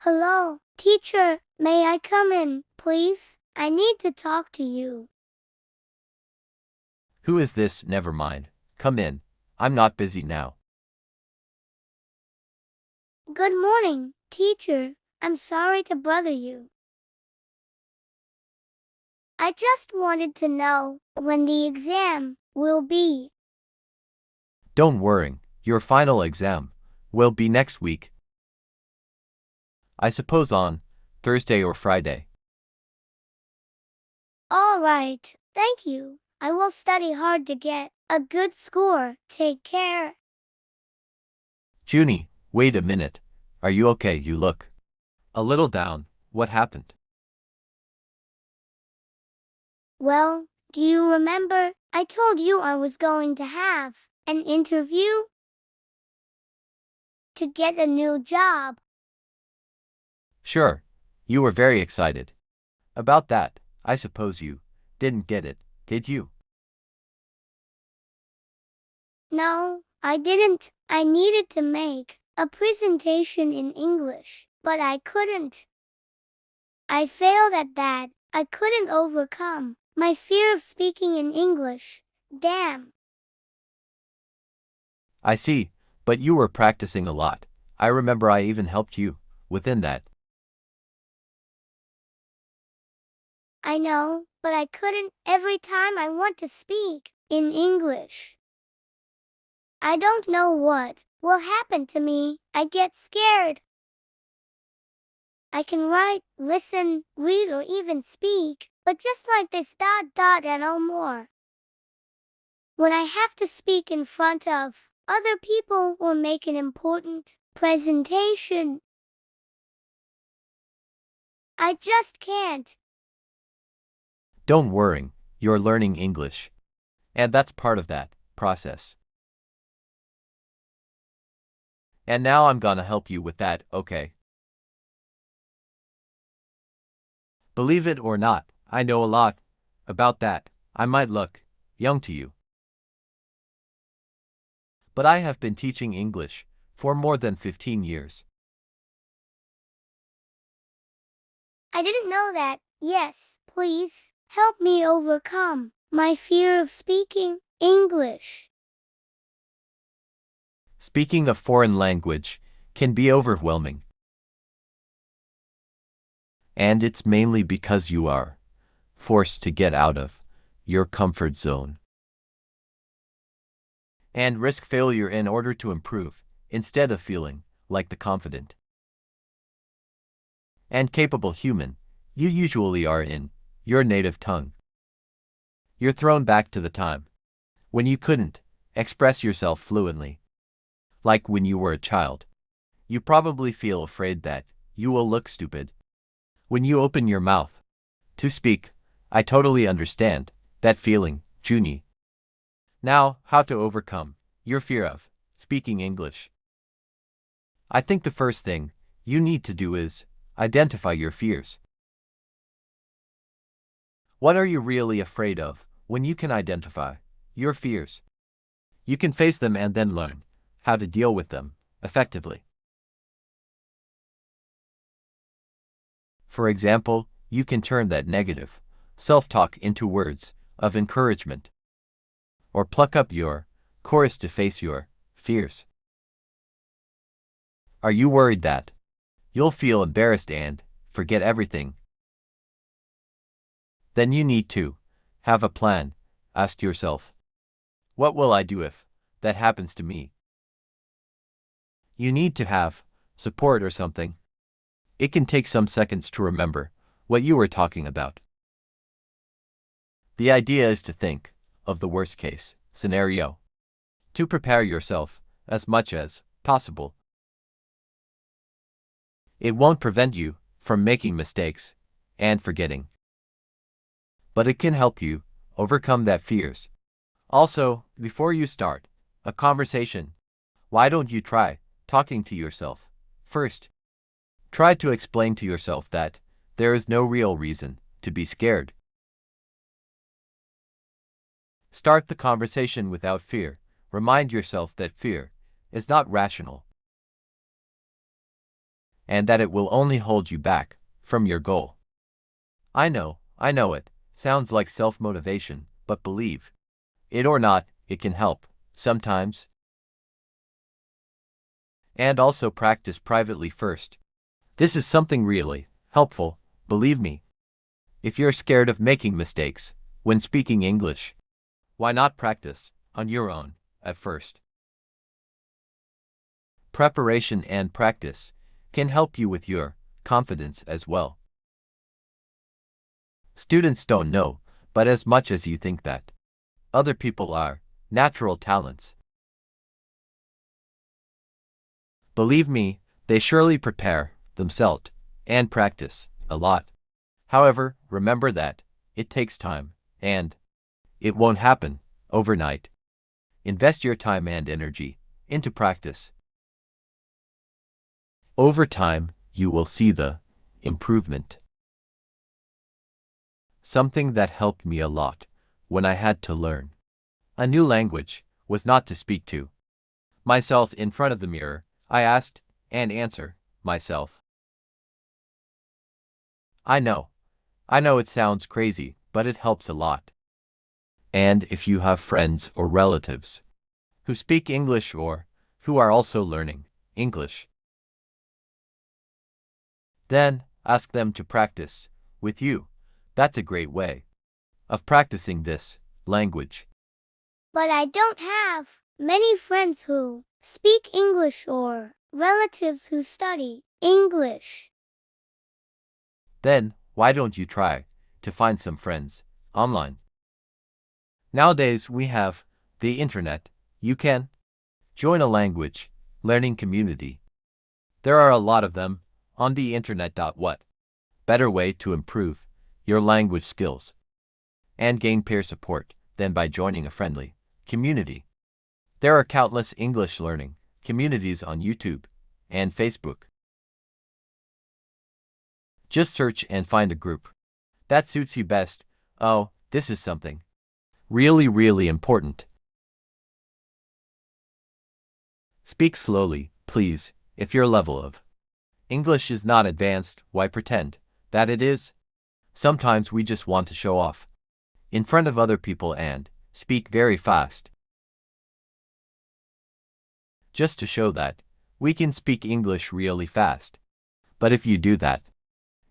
Hello, teacher. May I come in, please? I need to talk to you. Who is this? Never mind. Come in. I'm not busy now. Good morning, teacher. I'm sorry to bother you. I just wanted to know when the exam will be. Don't worry. Your final exam will be next week. I suppose on Thursday or Friday. All right, thank you. I will study hard to get a good score. Take care. Junie, wait a minute. Are you okay? You look a little down. What happened? Well, do you remember I told you I was going to have an interview to get a new job? Sure. You were very excited about that. I suppose you didn't get it, did you? No, I didn't. I needed to make a presentation in English, but I couldn't. I failed at that. I couldn't overcome my fear of speaking in English. Damn. I see, but you were practicing a lot. I remember I even helped you within that. I know, but I couldn't every time I want to speak in English. I don't know what will happen to me. I get scared. I can write, listen, read, or even speak, but just like this ... and no more. When I have to speak in front of other people or make an important presentation, I just can't. Don't worry. You're learning English. And that's part of that process. And now I'm gonna help you with that, okay? Believe it or not, I know a lot about that. I might look young to you, but I have been teaching English for more than 15 years. I didn't know that. Yes, please help me overcome my fear of speaking English. Speaking a foreign language can be overwhelming. And it's mainly because you are forced to get out of your comfort zone and risk failure in order to improve, instead of feeling like the confident and capable human you usually are in your native tongue. You're thrown back to the time when you couldn't express yourself fluently. Like when you were a child, you probably feel afraid that you will look stupid when you open your mouth to speak. I totally understand that feeling, Junie. Now, how to overcome your fear of speaking English. I think the first thing you need to do is identify your fears. What are you really afraid of? When you can identify your fears, you can face them and then learn how to deal with them effectively. For example, you can turn that negative self-talk into words of encouragement, or pluck up your courage to face your fears. Are you worried that you'll feel embarrassed and forget everything? Then you need to have a plan. Ask yourself, what will I do if that happens to me? You need to have support or something. It can take some seconds to remember what you were talking about. The idea is to think of the worst case scenario to prepare yourself as much as possible. It won't prevent you from making mistakes and forgetting, but it can help you overcome that fears. Also, before you start a conversation, why don't you try talking to yourself first? Try to explain to yourself that there is no real reason to be scared. Start the conversation without fear. Remind yourself that fear is not rational and that it will only hold you back from your goal. I know it sounds like self-motivation, but believe it or not, it can help sometimes. And also practice privately first. This is something really helpful, believe me. If you're scared of making mistakes when speaking English, why not practice on your own at first? Preparation and practice can help you with your confidence as well. Students don't know, but as much as you think that other people are natural talents, believe me, they surely prepare themselves and practice a lot. However, remember that it takes time, and it won't happen overnight. Invest your time and energy into practice. Over time, you will see the improvement. Something that helped me a lot when I had to learn a new language was not to speak to myself in front of the mirror. I asked and answer myself. I know it sounds crazy, but it helps a lot. And if you have friends or relatives who speak English or who are also learning English, then ask them to practice with you. That's a great way of practicing this language. But I don't have many friends who speak English or relatives who study English. Then, why don't you try to find some friends online? Nowadays, we have the internet. You can join a language learning community. There are a lot of them on the internet. What better way to improve your language skills and gain peer support than by joining a friendly community? There are countless English learning communities on YouTube and Facebook. Just search and find a group that suits you best. Oh, this is something really important. Speak slowly, please. If your level of English is not advanced, why pretend that it is? Sometimes we just want to show off in front of other people and speak very fast, just to show that we can speak English really fast. But if you do that,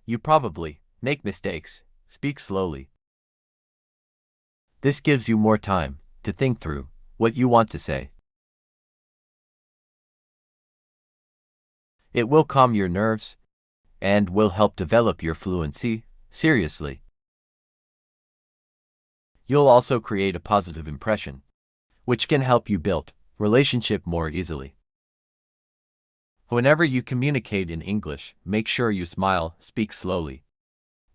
you probably make mistakes. Speak slowly. This gives you more time to think through what you want to say. It will calm your nerves and will help develop your fluency. Seriously. You'll also create a positive impression, which can help you build relationship more easily. Whenever you communicate in English, make sure you smile, speak slowly,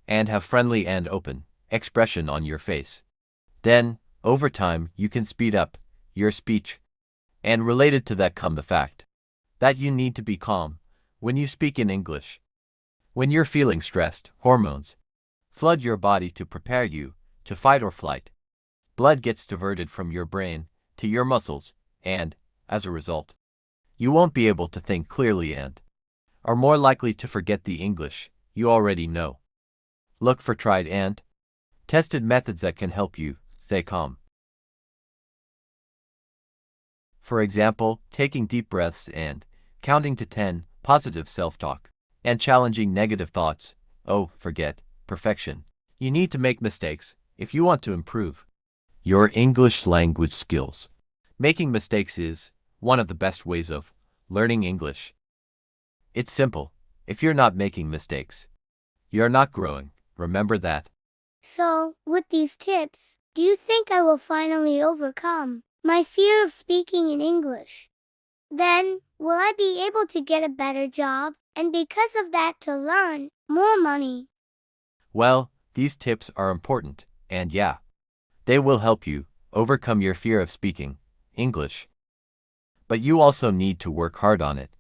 and have friendly and open expression on your face. Then, over time, you can speed up your speech. And related to that come the fact that you need to be calm when you speak in English. When you're feeling stressed, hormones flood your body to prepare you to fight or flight. Blood gets diverted from your brain to your muscles, and, as a result, you won't be able to think clearly and are more likely to forget the English you already know. Look for tried and tested methods that can help you stay calm. For example, taking deep breaths and counting to 10, positive self-talk, and challenging negative thoughts. Oh, forget perfection. You need to make mistakes if you want to improve your English language skills. Making mistakes is one of the best ways of learning English. It's simple. If you're not making mistakes, you're not growing. Remember that. So, with these tips, do you think I will finally overcome my fear of speaking in English? Then, will I be able to get a better job, and because of that to learn more money? Well, these tips are important, and yeah, they will help you overcome your fear of speaking English. But you also need to work hard on it.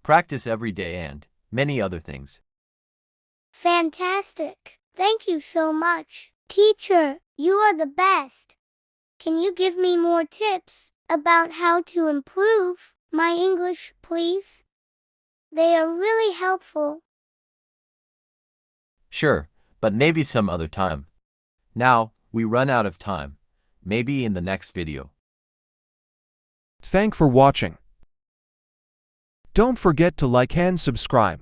Practice every day and many other things. Fantastic. Thank you so much. Teacher, you are the best. Can you give me more tips about how to improve my English, please? They are really helpful. Sure, but maybe some other time. Now, we run out of time. Maybe in the next video. Thank for watching. Don't forget to like and subscribe.